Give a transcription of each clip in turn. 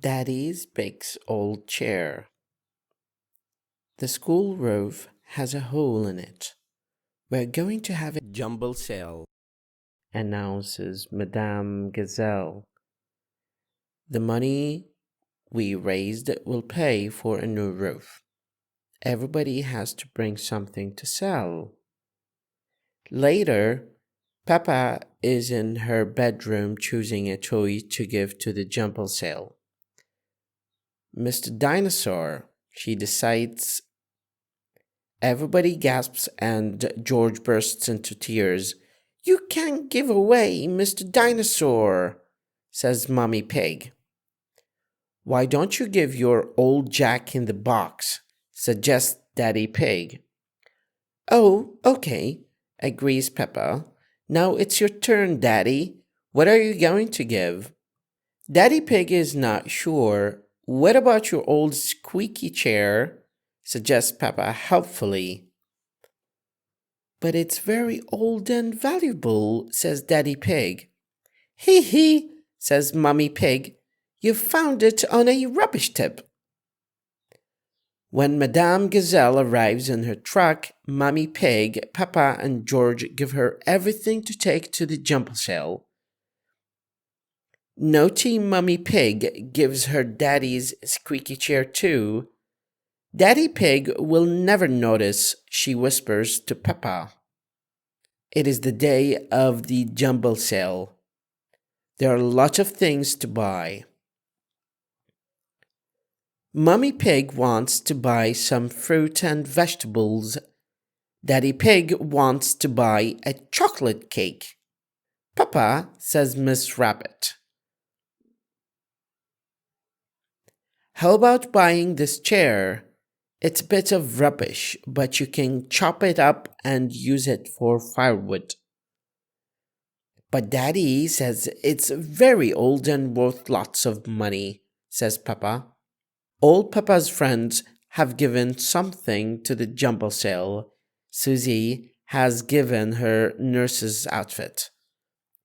Daddy's big old chair. The school roof has a hole in it. We're going to have a jumble sale, announces Madame Gazelle. The money we raised will pay for a new roof. Everybody has to bring something to sell. Later, Peppa is in her bedroom choosing a toy to give to the jumble sale. Mr. Dinosaur, she decides. Everybody gasps and George bursts into tears. You can't give away Mr. Dinosaur, says Mummy Pig. Why don't you give your old Jack in the Box, suggests Daddy Pig. Oh, okay, agrees Peppa. Now it's your turn, Daddy. What are you going to give? Daddy Pig is not sure. What about your old squeaky chair? Suggests Peppa helpfully. But it's very old and valuable, says Daddy Pig. Hee hee, says Mummy Pig. You found it on a rubbish tip. When Madame Gazelle arrives in her truck, Mummy Pig, Peppa, and George give her everything to take to the jumble sale. Naughty Mummy Pig gives her daddy's squeaky chair too. Daddy Pig will never notice, she whispers to Peppa. It is the day of the jumble sale. There are lots of things to buy. Mummy Pig wants to buy some fruit and vegetables. Daddy Pig wants to buy a chocolate cake. Peppa, says Miss Rabbit. How about buying this chair? It's a bit of rubbish, but you can chop it up and use it for firewood. But Daddy says it's very old and worth lots of money, says Peppa. All Peppa's friends have given something to the jumble sale. Susie has given her nurse's outfit.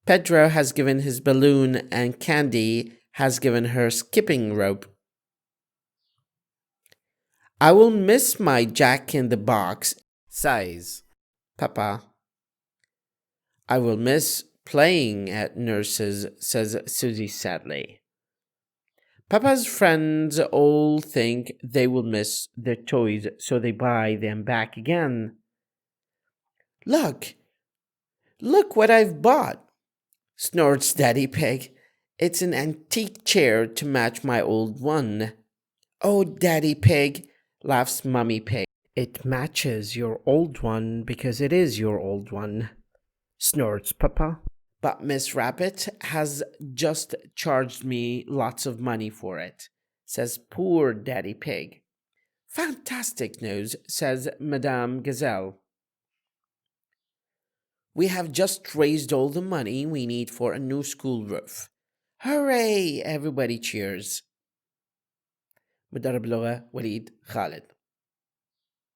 Pedro has given his balloon and Candy has given her skipping rope. I will miss my Jack in the Box, sighs Peppa. I will miss playing at nurse's, says Susie sadly. Peppa's friends all think they will miss their toys, so they buy them back again. Look what I've bought, snorts Daddy Pig. It's an antique chair to match my old one. Oh, Daddy Pig, laughs Mummy Pig. It matches your old one because it is your old one, snorts Peppa. But Miss Rabbit has just charged me lots of money for it, says poor Daddy Pig. Fantastic news, says Madame Gazelle. We have just raised all the money we need for a new school roof. Hooray! Everybody cheers. مدرب لغة وليد خالد.